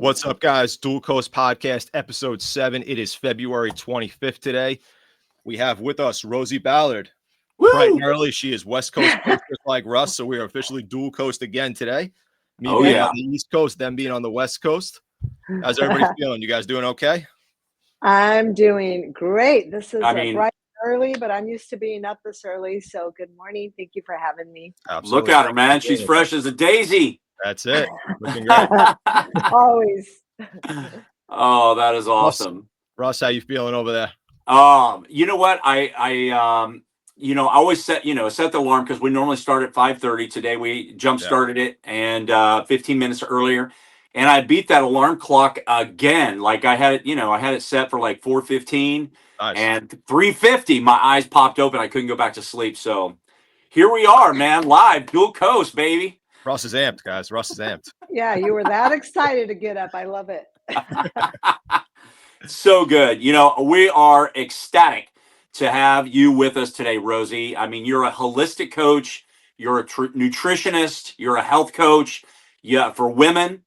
What's up, guys? Dual Coast Podcast, episode 7. It is February 25th today. We have with us Rossie Ballard. Bright and early. She is West Coast based just like Russ, so we are officially dual coast again today. Me being on the East Coast, them being on the West Coast. How's everybody feeling? You guys doing okay? I'm doing great. This is bright and early, but I'm used to being up this early. So good morning. Thank you for having me. Absolutely. Look at her, man. She's fresh as a daisy. That's it. Looking great. Always. Oh, that is awesome. Russ, how you feeling over there? You know what? I always set the alarm because we normally start at 5:30. Today we jump started it and 15 minutes earlier. And I beat that alarm clock again. Like I had it set for like 4:15. Nice. And 3:50, my eyes popped open. I couldn't go back to sleep. So here we are, man, live, dual coast, baby. Russ is amped, guys. Russ is amped. Yeah, you were that excited to get up. I love it. So good. We are ecstatic to have you with us today, Rossie. I mean, you're a holistic coach. You're a nutritionist. You're a health coach. Yeah, for women.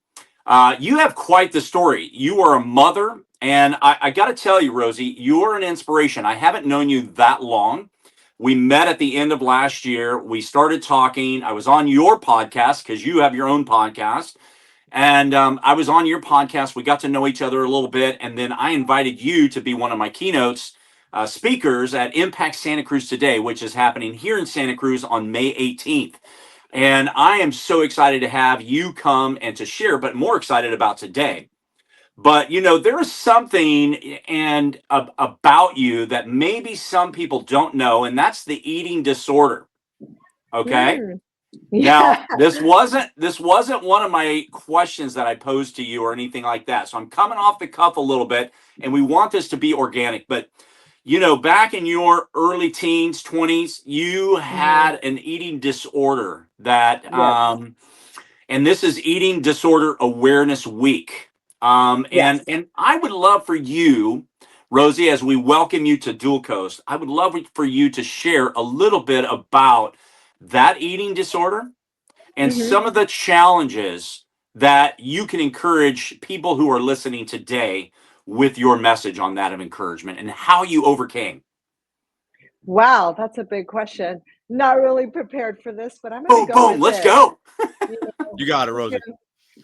You have quite the story. You are a mother. And I got to tell you, Rossie, you're an inspiration. I haven't known you that long. We met at the end of last year. We started talking. I was on your podcast because you have your own podcast. And I was on your podcast. We got to know each other a little bit. And then I invited you to be one of my keynotes speakers at Impact Santa Cruz today, which is happening here in Santa Cruz on May 18th. And I am so excited to have you come and to share, but more excited about today. But, there is something about you that maybe some people don't know, and that's the eating disorder. Okay. Yeah. Now, this wasn't one of my questions that I posed to you or anything like that. So I'm coming off the cuff a little bit, and we want this to be organic. But, back in your early teens, 20s, you had an eating disorder that, and this is Eating Disorder Awareness Week. And I would love for you, Rossie, as we welcome you to Dual Coast, I would love for you to share a little bit about that eating disorder and some of the challenges that you can encourage people who are listening today with your message on that of encouragement and how you overcame. Wow, that's a big question. Not really prepared for this, but I'm going to go. Let's go. You got it, Rossie.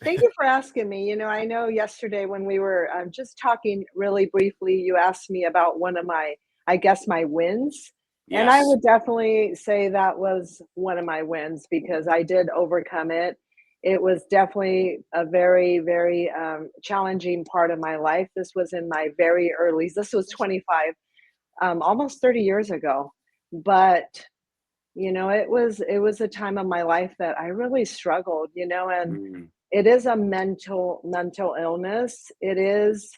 Thank you for asking me. I know yesterday when we were just talking really briefly, you asked me about one of my wins. Yes. And I would definitely say that was one of my wins because I did overcome it. It was definitely a very, very challenging part of my life. This was in my very early, this was 25, almost 30 years ago. But, it was a time of my life that I really struggled, and it is a mental illness. It is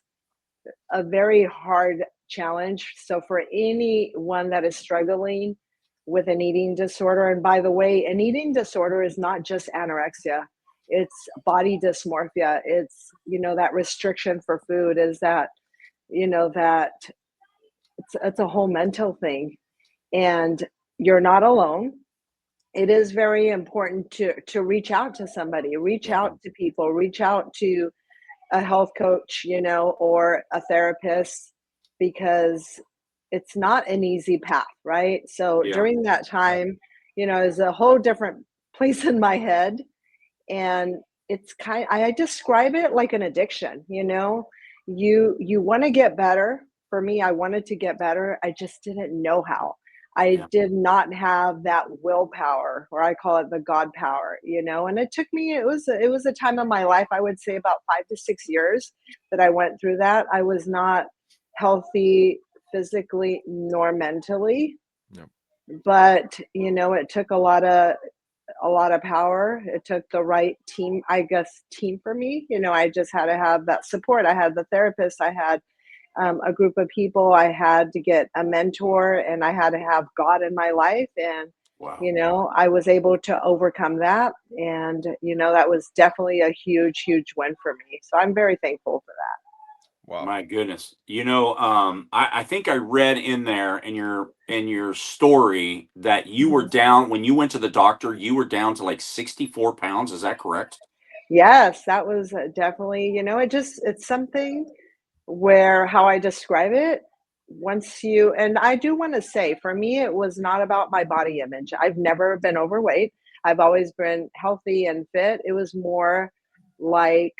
a very hard challenge. So for anyone that is struggling with an eating disorder, and by the way, an eating disorder is not just anorexia, it's body dysmorphia. It's, that restriction for food is that, that it's a whole mental thing, and you're not alone. It is very important to reach out to somebody, reach out to people, reach out to a health coach, or a therapist, because it's not an easy path, right? So during that time, is a whole different place in my head. And it's I describe it like an addiction, you want to get better. For me, I wanted to get better. I just didn't know how. I did not have that willpower, or I call it the God power, and it took me, it was a time of my life, I would say about 5 to 6 years that I went through that. I was not healthy physically nor mentally, but, it took a lot of power. It took the right team for me. I just had to have that support. I had the therapist, I had a group of people, I had to get a mentor, and I had to have God in my life. And, I was able to overcome that. And, that was definitely a huge, huge win for me. So I'm very thankful for that. Wow. My goodness. I think I read in there in your story that you were down when you went to the doctor, you were down to like 64 pounds. Is that correct? Yes, that was definitely, it's something where how I describe it, and I do want to say, for me, it was not about my body image. I've never been overweight. I've always been healthy and fit. It was more like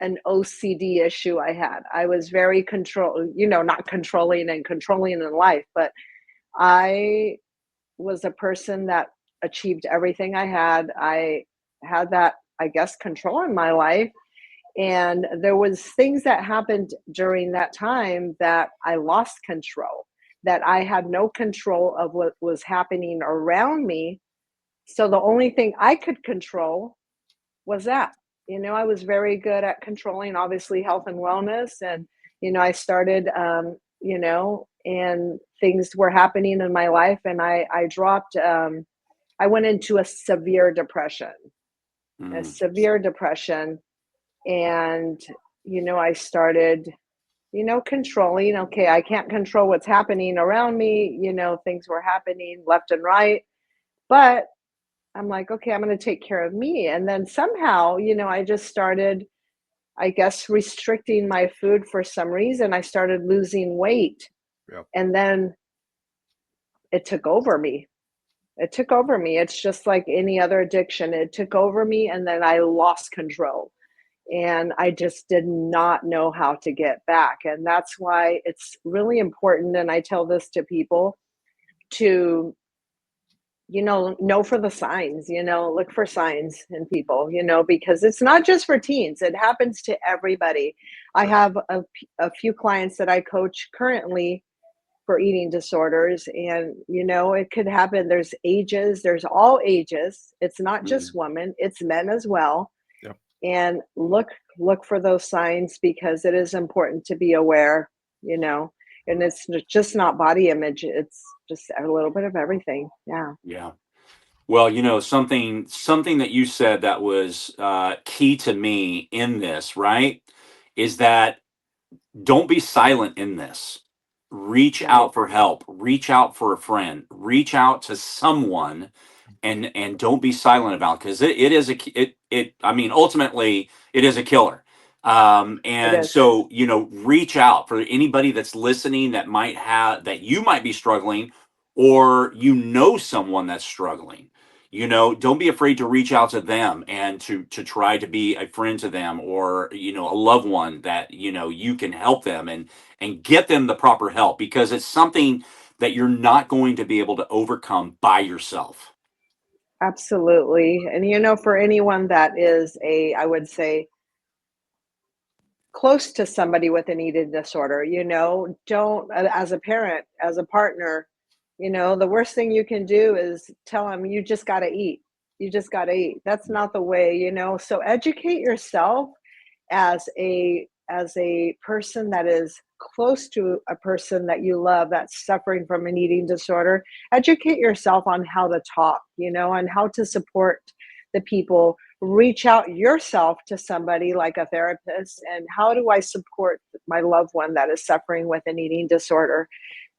an OCD issue I had. I was very not controlling in life, but I was a person that achieved everything I had. I had that, I guess, control in my life. And there was things that happened during that time that I lost control, that I had no control of what was happening around me. So the only thing I could control was that. I was very good at controlling, obviously, health and wellness. And, I started, and things were happening in my life. And I dropped, I went into a Mm. severe depression. And, I started, controlling. Okay, I can't control what's happening around me. Things were happening left and right. But I'm like, okay, I'm going to take care of me. And then somehow, I just started, I guess, restricting my food for some reason. I started losing weight. Yep. And then it took over me. It took over me. It's just like any other addiction. It took over me, and then I lost control. And I just did not know how to get back. And that's why it's really important. And I tell this to people to, know for the signs, look for signs in people, because it's not just for teens, it happens to everybody. I Sure. have a few clients that I coach currently for eating disorders, and it could happen. There's all ages. It's not Mm. just women, it's men as well. Yep. And look for those signs, because it is important to be aware, and it's just not body image, it's just a little bit of everything. Yeah. Yeah. Well, something that you said that was key to me in this, right, is that don't be silent in this. Reach Right. out for help. Reach out for a friend. Reach out to someone, and don't be silent about it, because it is a it. I mean, ultimately, it is a killer. It And is. so, reach out for anybody that's listening that might have that you might be struggling, or someone that's struggling. Don't be afraid to reach out to them and to try to be a friend to them, or a loved one that you can help them and get them the proper help, because it's something that you're not going to be able to overcome by yourself. Absolutely. And for anyone that is I would say, close to somebody with an eating disorder, don't, as a parent, as a partner, the worst thing you can do is tell them, you just got to eat. You just got to eat. That's not the way, So educate yourself as a person that is close to a person that you love that's suffering from an eating disorder. Educate yourself on how to talk, and how to support the people. Reach out yourself to somebody like a therapist, and how do I support my loved one that is suffering with an eating disorder?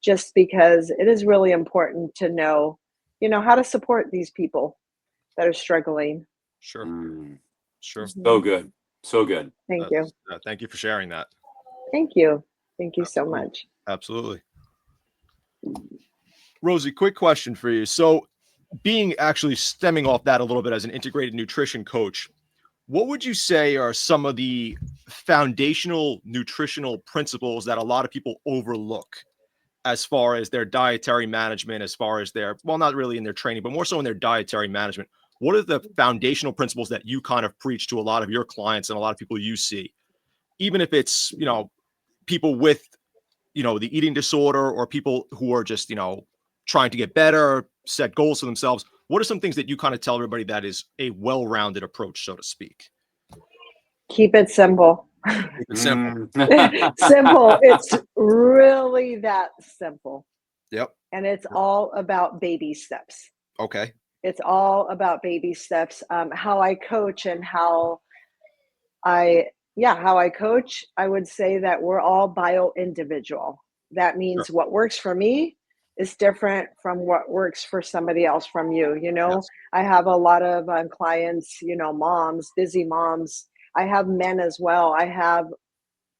Just because it is really important to know, how to support these people that are struggling. Sure. Mm, Sure. so Mhm. good. So good. Thank you. Thank you for sharing that. Thank you. Thank you so Absolutely. much. Absolutely. Rosie, quick question for you. So, being actually stemming off that a little bit as an integrated nutrition coach, what would you say are some of the foundational nutritional principles that a lot of people overlook as far as their dietary management, as far as their, well, not really in their training, but more so in their dietary management? What are the foundational principles that you kind of preach to a lot of your clients and a lot of people you see, even if it's, people with, the eating disorder, or people who are just, trying to get better, set goals for themselves? What are some things that you kind of tell everybody that is a well-rounded approach, so to speak? Keep it simple. Keep it simple. Mm. Simple. It's really that simple. Yep. And it's all about baby steps. Okay. It's all about baby steps. How I coach and I, how I coach, I would say that we're all bio individual. That Sure. means what works for me is different from what works for somebody else from you. Yes. I have a lot of clients, moms, busy moms. I have men as well. I have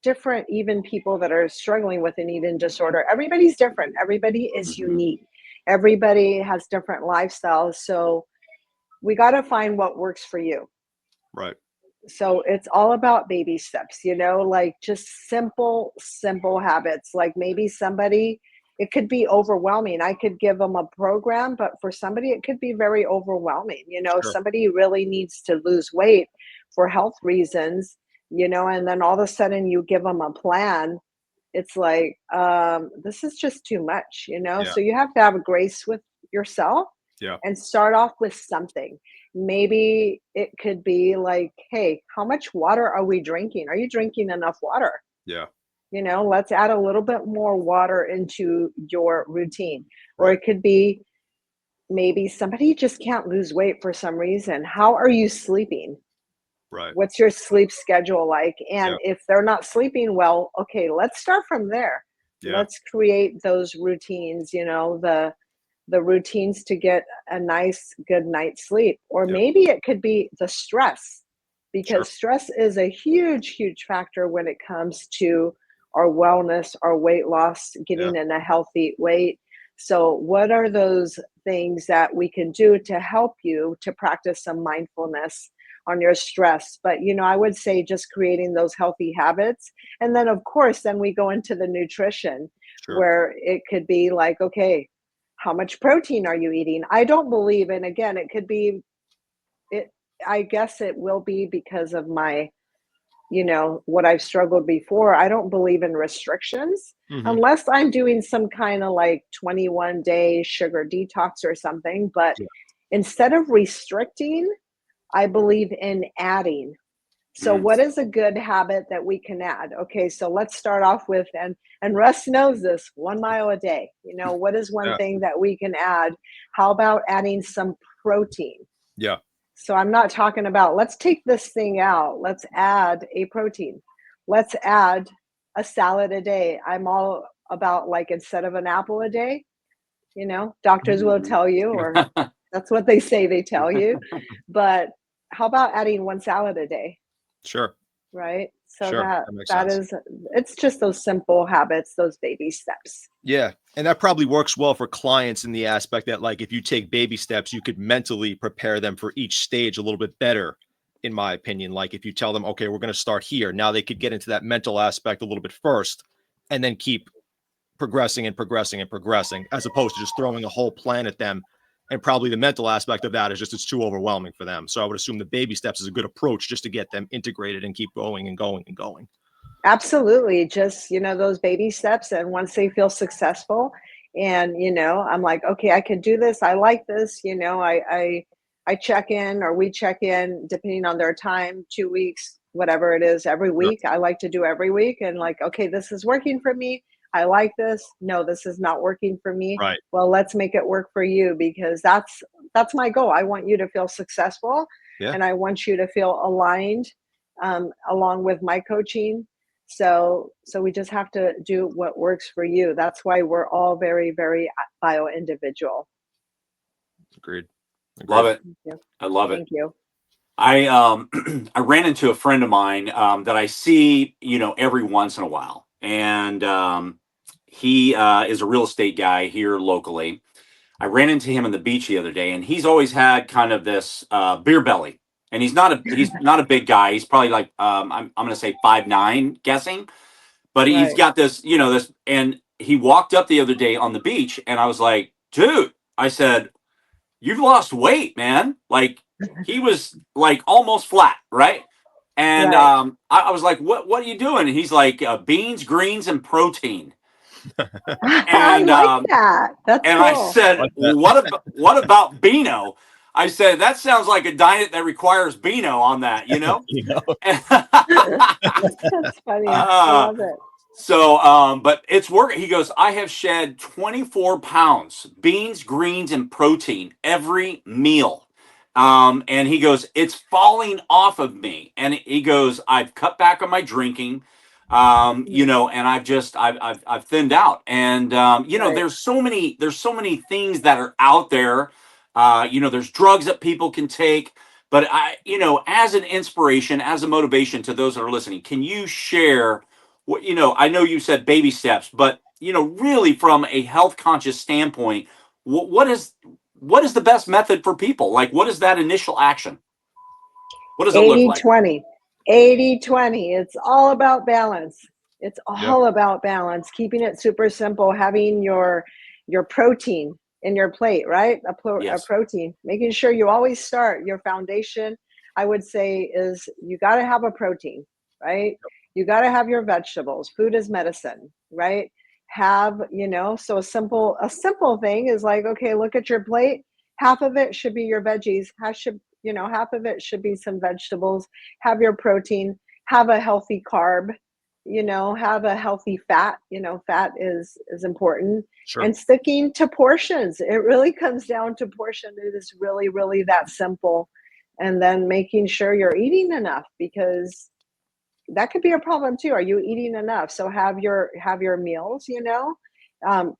different, even people that are struggling with an eating disorder. Everybody's different. Everybody is Mhm. unique. Everybody has different lifestyles. So we got to find what works for you. Right. So it's all about baby steps, like just simple habits. Like maybe somebody, it could be overwhelming. I could give them a program, but for somebody, it could be very overwhelming. Sure. Somebody really needs to lose weight for health reasons, and then all of a sudden you give them a plan. It's like, this is just too much, Yeah. So you have to have grace with yourself Yeah. and start off with something. Maybe it could be like, hey, how much water are we drinking? Are you drinking enough water? Yeah. Let's add a little bit more water into your routine. Or Right. it could be maybe somebody just can't lose weight for some reason. How are you sleeping? Right. What's your sleep schedule like? Yeah. And if they're not sleeping well, okay, let's start from there. Yeah. Let's create those routines, the routines to get a nice good night's sleep. Or Yep. maybe it could be the stress, Sure. because stress is a huge factor when it comes to our wellness, our weight loss, Yeah. getting in a healthy weight. So what are those things that we can do to help you to practice some mindfulness on your stress? But I would say just creating those healthy habits. And then of course then we go into the nutrition, Sure. where it could be like, okay, how much protein are you eating? I don't believe, and again, it could be it I guess it will be because of my, what I've struggled before. I don't believe in restrictions Hmm. unless I'm doing some kind of like 21-day sugar detox or something. But Yeah. instead of restricting, I believe in adding. So Mm. what is a good habit that we can add? Okay, so let's start off with, and Russ knows this, 1 mile a day. What is one Yeah. thing that we can add? How about adding some protein? Yeah. So I'm not talking about let's take this thing out. Let's add a protein. Let's add a salad a day. I'm all about, like, instead of an apple a day, doctors will Mhm. tell you, or that's what they say they tell you. But how about adding one salad a day? Sure. Right? So Sure. that That makes that sense. is it's just those simple habits, those baby steps. Yeah. And that probably works well for clients in the aspect that, like, if you take baby steps, you could mentally prepare them for each stage a little bit better, in my opinion. Like, if you tell them, okay, we're going to start here, now they could get into that mental aspect a little bit first and then keep progressing and progressing and progressing, as opposed to just throwing a whole plan at them. And probably the mental aspect of that is just it's too overwhelming for them. So I would assume the baby steps is a good approach just to get them integrated and keep going and going and going. Absolutely. Just, those baby steps. And once they feel successful, and, I'm like, okay, I can do this. I like this. I check in, or we check in depending on their time, 2 weeks, whatever it is, every Sure. week. I like to do every week, and like, okay, this is working for me. I like this. No, this is not working for me. Right. Well, let's make it work for you, because that's my goal. I want you to feel successful, Yeah. and I want you to feel aligned, along with my coaching. So we just have to do what works for you. That's why we're all very, very bio individual. Agreed. Love Agreed. it. Thank you. I love it. Thank you. I I ran into a friend of mine that I see, every once in a while, and he is a real estate guy here locally. I ran into him on the beach the other day, and he's always had kind of this beer belly. And he's not a big guy. He's probably like I'm gonna say 5'9", guessing, but he's Right. got this, this. And he walked up the other day on the beach, and I was like, dude, I said, you've lost weight, man. Like, he was like almost flat, right? And Right. I was like, what are you doing? And he's like, beans, greens, and protein. I And like that. That's and I cool. said, Like that. what about Beano? I said, that sounds like a diet that requires Beano on that, you know? You know? That's funny. I uh, love it. so, but it's working. He goes, I have shed 24 pounds, beans, greens, and protein every meal. And he goes, it's falling off of me. And he goes, I've cut back on my drinking. You know, and I've thinned out, and you know, Right. there's so many things that are out there. You know, there's drugs that people can take, but you know, as an inspiration, as a motivation to those that are listening, can you share what, you know, I know you said baby steps, but you know, really from a health conscious standpoint, what is the best method for people? Like, what is that initial action? What does it look 80 like? 20. 80 20. It's all about balance. It's Yep. all about balance, keeping it super simple, having your protein in your plate, right? A Yes. protein, making sure you always start your foundation, I would say, is you got to have a protein, right? You got to have your vegetables. Food is medicine, right? Have, so a simple thing is like, okay, look at your plate. Half of it should be your veggies. Half of it should be some vegetables. Have your protein, have a healthy carb, have a healthy fat. Fat is important. Sure. And sticking to portions. It really comes down to portion. It is really, really that simple. And then making sure you're eating enough, because that could be a problem too. Are you eating enough? So have your meals,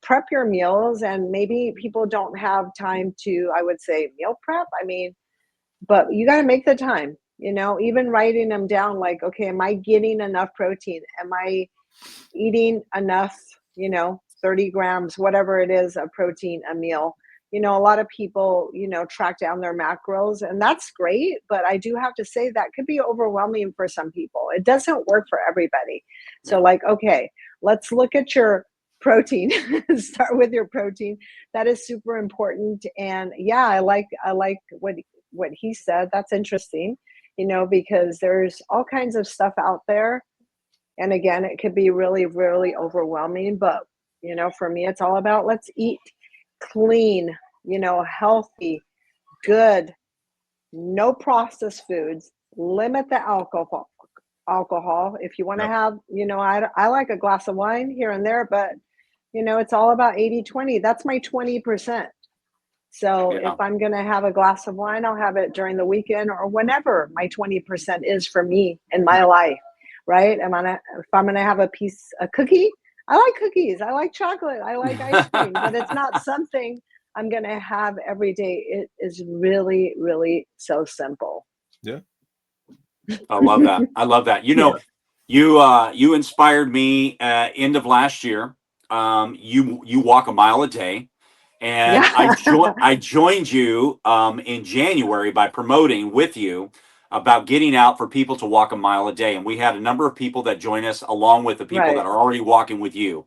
prep your meals. And maybe people don't have time to, I would say, meal prep. I mean, but you got to make the time, even writing them down, like, okay, am I getting enough protein? Am I eating enough, 30 grams, whatever it is, of protein a meal? A lot of people, track down their macros, and that's great. But I do have to say that could be overwhelming for some people. It doesn't work for everybody. So, Yeah. like, okay, let's look at your protein. Start with your protein. That is super important. And yeah, I like what he said. That's interesting, because there's all kinds of stuff out there. And again, it could be really, really overwhelming. But, for me, it's all about, let's eat clean, healthy, good, no processed foods, limit the alcohol. If you want to Yep. have, I like a glass of wine here and there, but, it's all about 80 20. That's my 20%. So if Yeah. I'm going to have a glass of wine, I'll have it during the weekend or whenever my 20% is for me in my life, right? If I'm going to have a cookie, I like cookies. I like chocolate. I like ice cream, but it's not something I'm going to have every day. It is really, really so simple. Yeah. I love that. I love that. You Yeah. know, you inspired me end of last year. You walk a mile a day, and Yeah. I joined you in January by promoting with you about getting out for people to walk a mile a day, and we had a number of people that join us along with the people that Right. are already walking with you.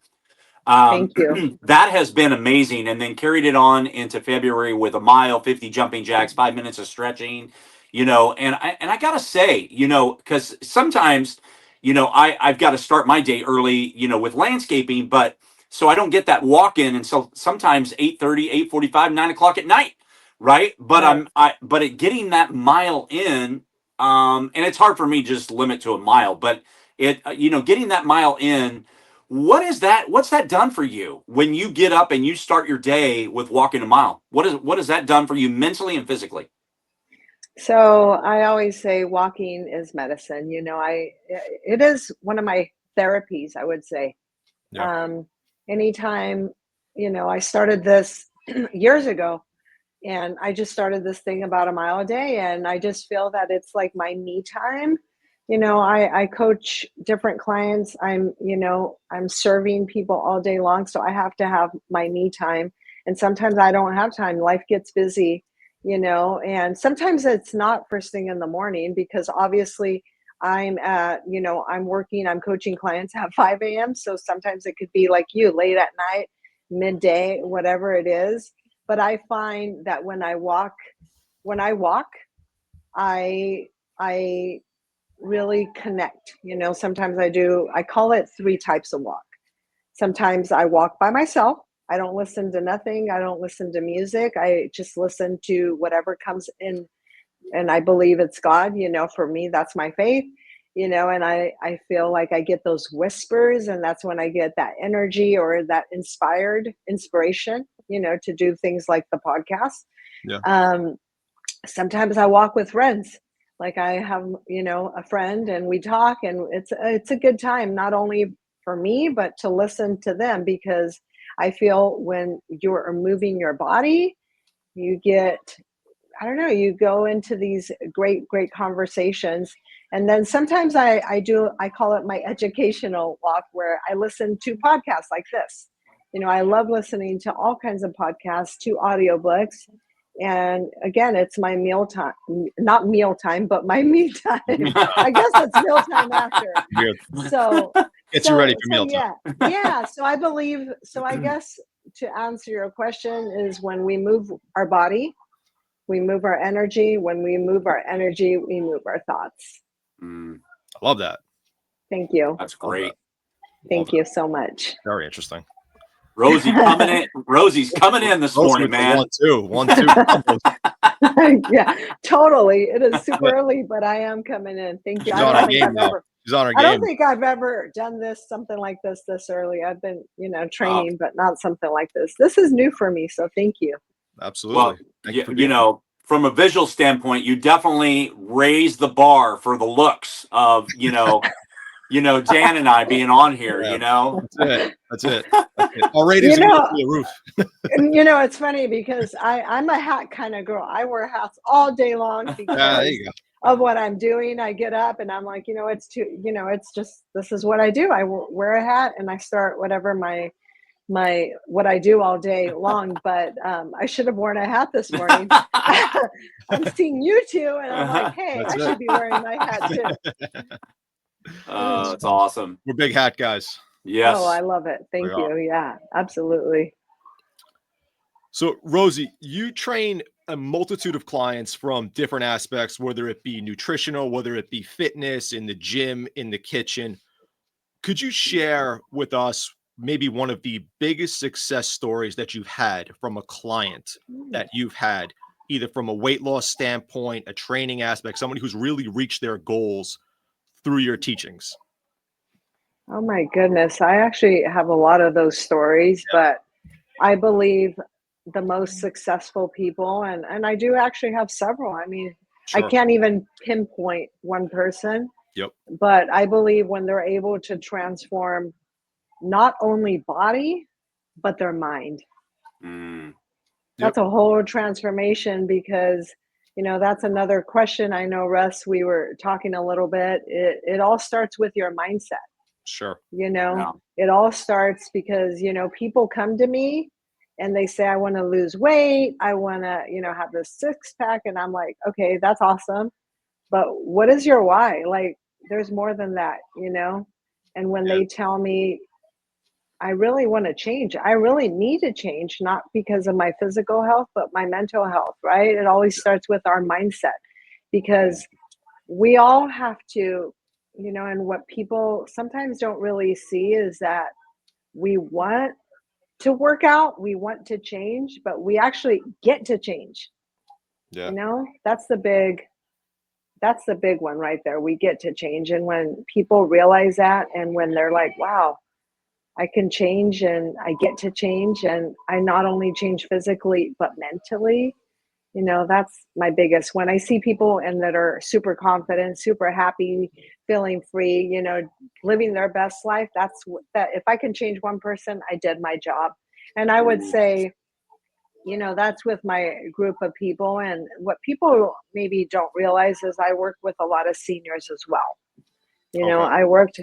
Thank you. That has been amazing, and then carried it on into February with a mile, 50 jumping jacks, 5 minutes of stretching, you know. And I gotta say, you know, because sometimes, you know, I've got to start my day early, you know, with landscaping, but so I don't get that walk in until sometimes 8:30, 8:45, 9 o'clock at night, right? But Right. getting that mile in, and it's hard for me to just limit to a mile, but you know, getting that mile in, what's that done for you when you get up and you start your day with walking a mile? What has that done for you mentally and physically? So I always say walking is medicine. It is one of my therapies, I would say. Yeah. Um, anytime, I started this years ago, and I just started this thing about a mile a day, and I just feel that it's like my me time. I coach different clients. I'm serving people all day long, so I have to have my me time. And sometimes I don't have time. Life gets busy, and sometimes it's not first thing in the morning, because obviously I'm working, I'm coaching clients at 5 a.m. So sometimes it could be like you, late at night, midday, whatever it is. But I find that when I walk, I I really connect. Sometimes I call it three types of walk. Sometimes I walk by myself. I don't listen to nothing. I don't listen to music. I just listen to whatever comes in, and I believe it's God. For me, that's my faith. And I feel like I get those whispers, and that's when I get that energy or that inspiration, to do things like the podcast. Yeah. Sometimes I walk with friends. Like I have, a friend and we talk and it's a good time, not only for me, but to listen to them because I feel when you're moving your body, you get, I don't know, you go into these great conversations. And then sometimes I call it my educational walk where I listen to podcasts like this. I love listening to all kinds of podcasts, to audiobooks. And again, it's my meal time, not meal time, but my me time. I guess it's meal time after. Weird. So, Gets you ready for so mealtime. yeah. So I guess to answer your question is when we move our body, we move our energy. When we move our energy, we move our thoughts. I love that. Thank you. That's great. Thank you so much. Very interesting. Rosie coming in. Rosie's coming in this morning, man. 1-2. Yeah, totally. It is super early, but I am coming in. Thank you. She's on her game now. She's on her game. I don't think I've ever done something like this early. I've been, training, but not something like this. This is new for me, so thank you. Absolutely. Well, from a visual standpoint, you definitely raise the bar for the looks of, Dan and I being on here, That's it. Our ratings are through the roof. It's funny because I'm a hat kind of girl. I wear hats all day long because there you go. of what I'm doing. I get up and I'm like, it's just, this is what I do. I wear a hat and I start whatever what I do all day long, but I should have worn a hat this morning. I'm seeing you two and I'm like, hey, I should be wearing my hat too. Oh, it's awesome. We're big hat guys. Yes. Oh, I love it. Thank you. Yeah, absolutely. So Rosie, you train a multitude of clients from different aspects, whether it be nutritional, whether it be fitness, in the gym, in the kitchen. Could you share with us maybe one of the biggest success stories that you've had from a client that you've had, either from a weight loss standpoint, a training aspect, somebody who's really reached their goals through your teachings? Oh my goodness. I actually have a lot of those stories, but I believe the most successful people, and I do actually have several. I mean, Sure. I can't even pinpoint one person, Yep. but I believe when they're able to transform not only body, but their mind. That's a whole transformation because, that's another question. I know, Russ, we were talking a little bit. It all starts with your mindset. Sure. It all starts because, people come to me and they say, I want to lose weight. I want to, have this 6-pack. And I'm like, okay, that's awesome. But what is your why? Like, there's more than that, And when they tell me, I really want to change, I really need to change, not because of my physical health, but my mental health, right? It always starts with our mindset because we all have to, and what people sometimes don't really see is that we want to work out, we want to change, but we actually get to change. That's the big one right there. We get to change. And when people realize that, and when they're like, wow, I can change and I get to change, and I not only change physically but mentally, that's my biggest. When I see people and that are super confident, super happy, feeling free, living their best life, that's that. If I can change one person, I did my job. And I would say, that's with my group of people. And what people maybe don't realize is I work with a lot of seniors as well. I worked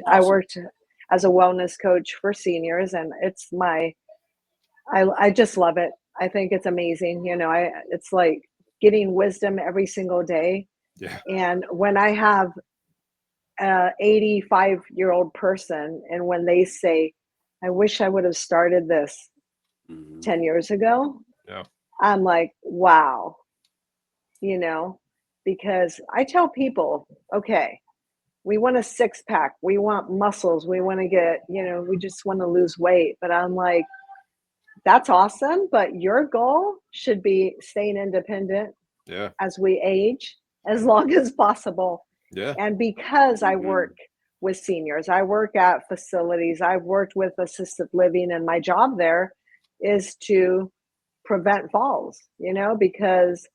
as a wellness coach for seniors, and it's I just love it. I think it's amazing. It's like getting wisdom every single day. Yeah. And when I have a 85-year-old person, and when they say, I wish I would have started this 10 years ago, I'm like, wow, because I tell people, okay, we want a 6-pack, we want muscles, we want to get, we just want to lose weight. But I'm like, that's awesome, but your goal should be staying independent as we age, as long as possible. And because I work with seniors, I work at facilities, I've worked with assisted living, and my job there is to prevent falls, because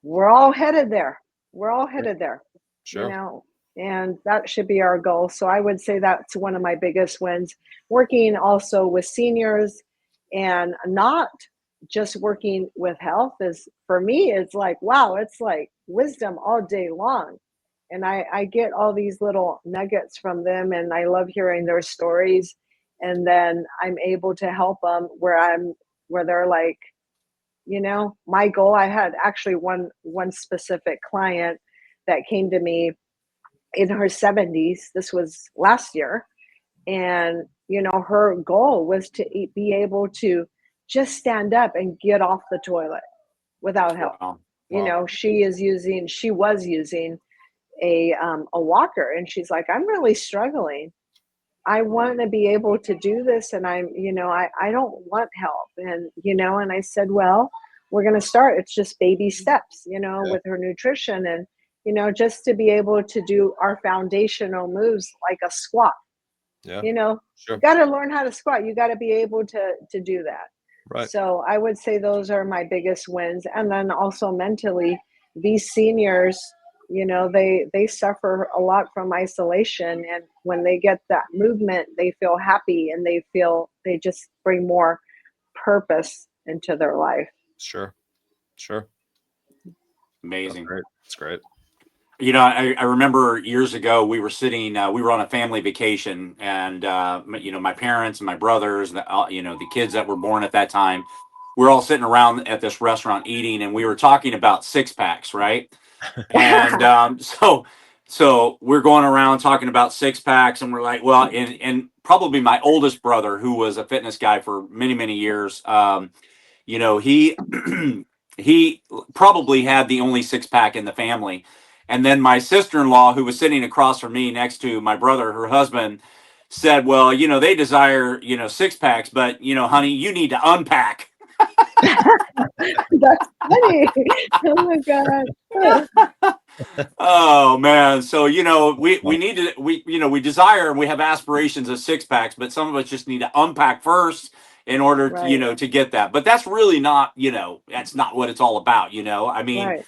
we're all headed there. We're all headed there, Sure. and that should be our goal. So I would say that's one of my biggest wins. Working also with seniors and not just working with health is, for me, it's like, wow, it's like wisdom all day long. And I get all these little nuggets from them, and I love hearing their stories. And then I'm able to help them where they're like, my goal. I had actually one specific client that came to me in her 70s. This was last year, and her goal was to be able to just stand up and get off the toilet without help. Wow. Wow. She was using a walker, and she's like, I'm really struggling. I want to be able to do this, and I don't want help. And I said, well, we're going to start. It's just baby steps, with her nutrition, and just to be able to do our foundational moves like a squat. Yeah. You got to learn how to squat. You got to be able to do that. Right. So I would say those are my biggest wins. And then also mentally, these seniors, they suffer a lot from isolation. And when they get that movement, they feel happy, and they just bring more purpose into their life. Sure. Amazing. That's great. I remember years ago we were sitting, we were on a family vacation, and my parents and my brothers, the kids that were born at that time, we're all sitting around at this restaurant eating, and we were talking about six packs, right? And so we're going around talking about six packs, and we're like, well, and probably my oldest brother, who was a fitness guy for many, many years, he he probably had the only six pack in the family. And then my sister-in-law, who was sitting across from me next to my brother, her husband, said, well, they desire, six packs, but, honey, you need to unpack. That's funny. Oh my God. Oh man. So, we need to, we desire and we have aspirations of six packs, but some of us just need to unpack first in order to, Right. to get that. But that's really not, that's not what it's all about. I mean, Right.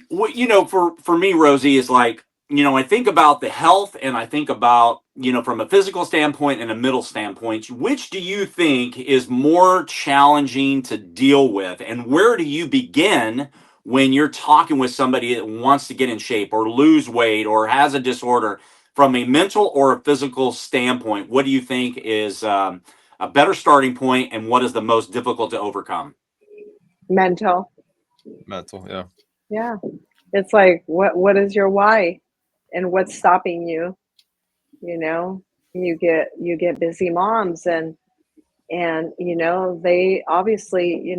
what for me, Rosie, is like, I think about the health, and I think about, from a physical standpoint and a mental standpoint, which do you think is more challenging to deal with, and where do you begin when you're talking with somebody that wants to get in shape or lose weight or has a disorder? From a mental or a physical standpoint, what do you think is a better starting point, and what is the most difficult to overcome? Mental. Yeah. Yeah. It's like, what is your why, and what's stopping you? You get busy moms, and they obviously,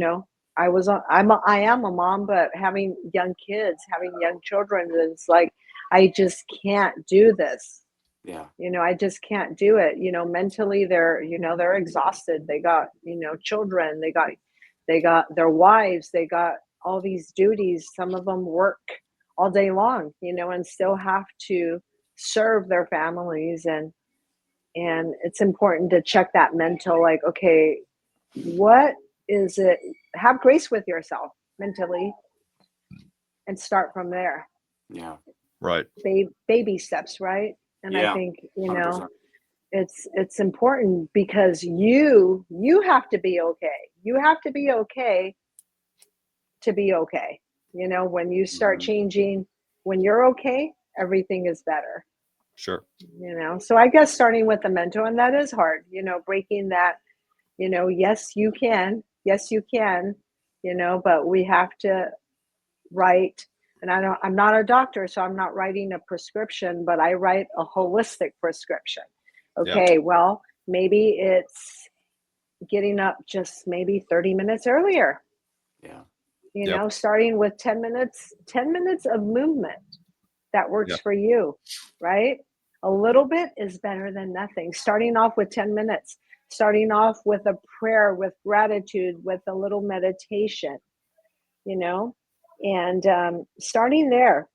I am a mom, but having young kids, having young children, it's like, I just can't do this. Yeah. I just can't do it. Mentally, they're exhausted. They got, children, they got their wives, they got all these duties. Some of them work all day long, and still have to serve their families. And it's important to check that mental, like, okay, what is it? Have grace with yourself mentally, and start from there. Yeah. Right. Baby steps, right? And I Yeah. think, 100%. it's important, because you have to be okay. You have to be okay to be okay. When you start Mhm. changing, when you're okay, everything is better. Sure. So I guess starting with the mental, and that is hard, breaking that, yes, you can. Yes, you can, but we have to write. And I'm not a doctor, so I'm not writing a prescription, but I write a holistic prescription. Yeah. Okay, well, maybe it's getting up just maybe 30 minutes earlier, Yeah. starting with 10 minutes of movement that works Yeah. for you, right? A little bit is better than nothing. Starting off with 10 minutes, starting off with a prayer, with gratitude, with a little meditation, and starting there,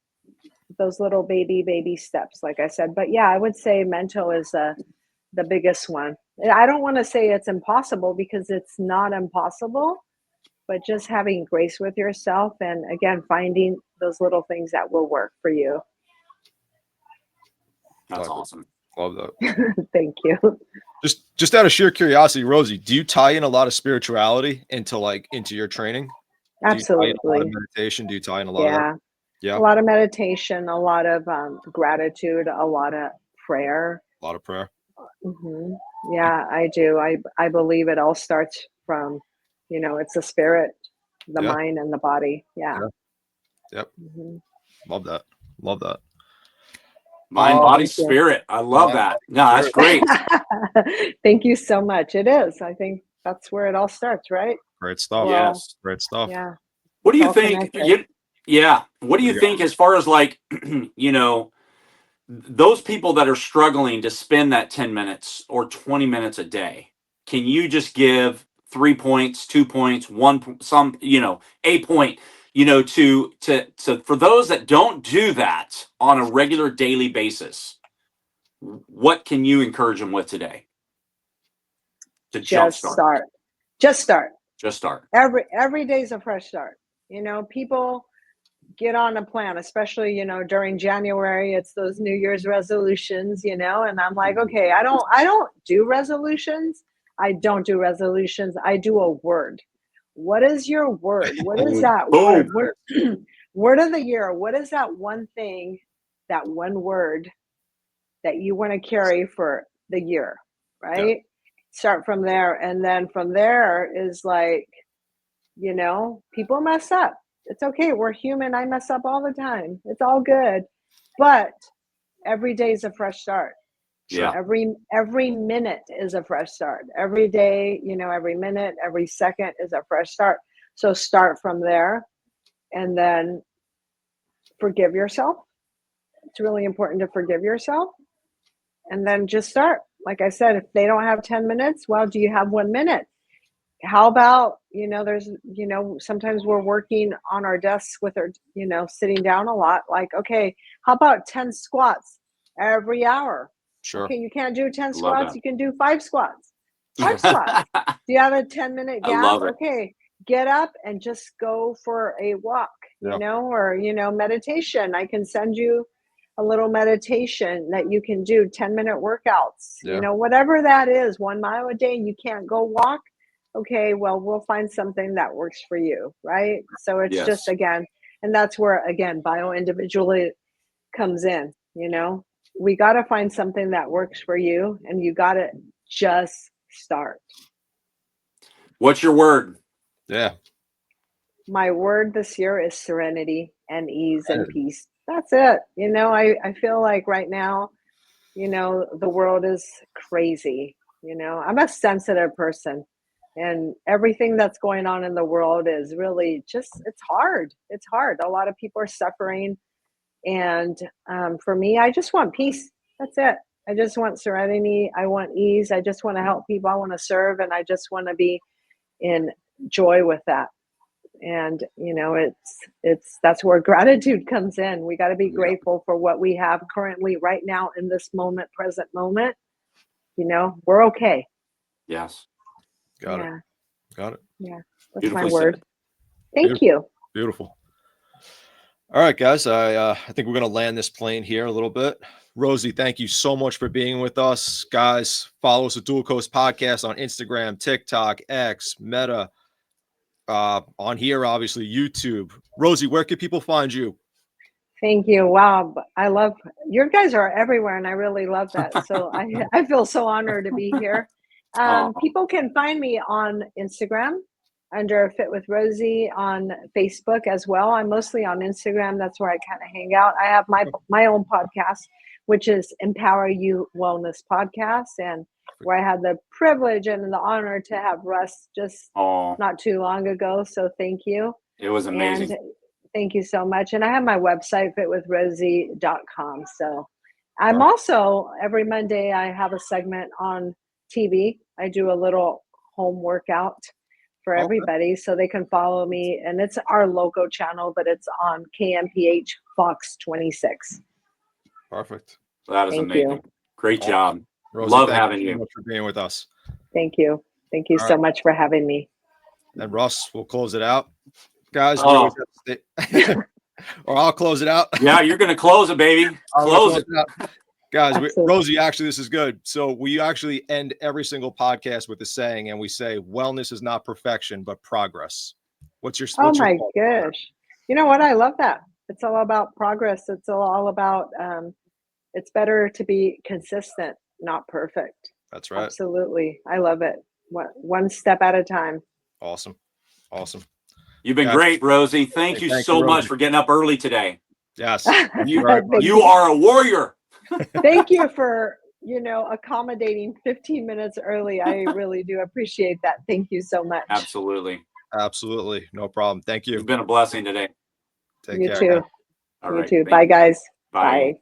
those little baby steps, like I said. But yeah, I would say mental is the biggest one. I don't want to say it's impossible, because it's not impossible, but just having grace with yourself, and again, finding those little things that will work for you. That's awesome. Love that. Thank you. Just out of sheer curiosity, Rosie, do you tie in a lot of spirituality into your training? Absolutely. Do you tie in a lot of meditation? Do you tie in a lot of that? Yeah. A lot of meditation, a lot of gratitude, a lot of prayer. A lot of prayer. Yeah, I do. I believe it all starts from, it's the spirit, the mind, and the body. Yeah. Yep. Love that. Love that. Mind, body, spirit. I love that. No, that's great. Thank you so much. It is. I think that's where it all starts, right? Great stuff. Well, Yes. Great stuff. Yeah. What do you think? What do you think as far as like, those people that are struggling to spend that 10 minutes or 20 minutes a day? Can you just give 3 points, 2 points, a point, to for those that don't do that on a regular daily basis? What can you encourage them with today to jumpstart? Just start. Just start. Every day's a fresh start. People get on a plan, especially, during January, it's those New Year's resolutions, and I'm like, okay, I don't do resolutions. I don't do resolutions. I do a word. What is your word? What is that word? Word of the year. What is that one thing, that one word that you want to carry for the year, right? Start from there. And then from there is like, people mess up. It's okay. We're human. I mess up all the time. It's all good. But every day is a fresh start. Yeah. Every minute is a fresh start. Every day, every minute, every second is a fresh start. So start from there, and then forgive yourself. It's really important to forgive yourself. And then just start. Like I said, if they don't have 10 minutes, well, do you have 1 minute? How about, there's, sometimes we're working on our desks with our, sitting down a lot. Like, okay, how about 10 squats every hour? Sure. Okay, you can't do 10 squats. You can do 5 squats. 5 squats. Do you have a 10-minute gap? I love it. Okay, get up and just go for a walk, or, meditation. I can send you a little meditation that you can do, 10-minute workouts, whatever that is. 1 mile a day, you can't go walk. Okay, well, we'll find something that works for you, right? So it's just, again, and that's where, again, bio-individually comes in, we got to find something that works for you, and you got to just start. What's your word? Yeah. My word this year is serenity and ease and peace. That's it. I feel like right now, the world is crazy. I'm a sensitive person, and everything that's going on in the world is really just, it's hard. It's hard. A lot of people are suffering. And for me, I just want peace. That's it. I just want serenity. I want ease. I just want to help people. I want to serve, and I just want to be in joy with that. And it's that's where gratitude comes in. We got to be grateful for what we have currently right now in this moment, present moment. We're okay. Yes. Got it. Yeah, that's my Beautifully word. said. Thank you. Beautiful. All right, guys. I think we're going to land this plane here a little bit. Rosie, thank you so much for being with us. Guys, follow us at Dual Coast Podcast on Instagram, TikTok, X, Meta, on here, obviously, YouTube. Rosie, where can people find you? Thank you. Wow. I love, your guys are everywhere, and I really love that. So I feel so honored to be here. People can find me on Instagram under Fit with Rosie, on Facebook as well. I'm mostly on Instagram. That's where I kind of hang out. I have my own podcast, which is Empower You Wellness Podcast, and where I had the privilege and the honor to have Russ just not too long ago. So thank you. It was amazing. And thank you so much. And I have my website, fitwithrosie.com. So I'm also, every Monday, I have a segment on TV. I do a little home workout for everybody, so they can follow me. And it's our local channel, but it's on KMPH Fox 26. Perfect. That is amazing. You. Great job. Rosie, love having you. So much for being with us. Thank you. Thank you so much for having me. And Russ will close it out. Guys, we Oh. always have to stay. Or I'll close it out. Yeah, you're going to close it, baby. Close it. Out. Guys, Absolutely. Rosie, actually, this is good. So we actually end every single podcast with a saying, and we say, wellness is not perfection, but progress. What's your Oh my thought? gosh. You know what? I love that. It's all about progress. It's all about, it's better to be consistent, not perfect. That's right. Absolutely. I love it. One step at a time. Awesome. You've been great, Rosie. Thank you so much for getting up early today. Yes. You are a warrior. Thank you for, accommodating 15 minutes early. I really do appreciate that. Thank you so much. Absolutely. No problem. Thank you. It's been a blessing today. Take care. You too. All right. You too. Bye, guys. Bye. Bye.